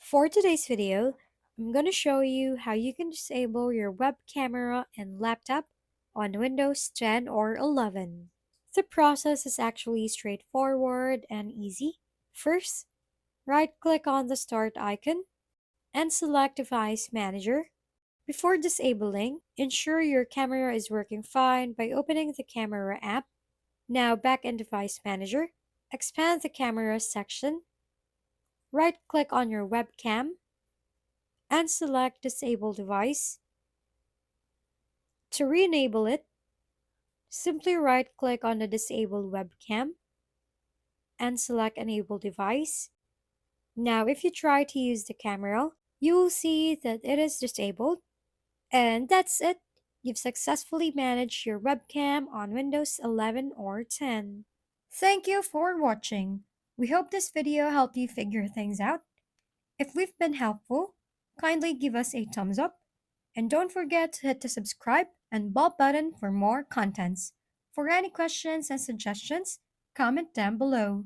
For today's video, I'm going to show you how you can disable your web camera and laptop on Windows 10 or 11. The process is actually straightforward and easy. First, right-click on the Start icon and select Device Manager. Before disabling, ensure your camera is working fine by opening the Camera app. Now back in Device Manager, expand the Camera section, right-click on your webcam, and select Disable Device. To re-enable it, simply right-click on the disabled webcam and select Enable Device. Now, if you try to use the camera, you will see that it is disabled. And that's it. You've successfully managed your webcam on Windows 11 or 10. Thank you for watching. We hope this video helped you figure things out. If we've been helpful, kindly give us a thumbs up. And don't forget to hit the subscribe and bell button for more contents. For any questions and suggestions, comment down below.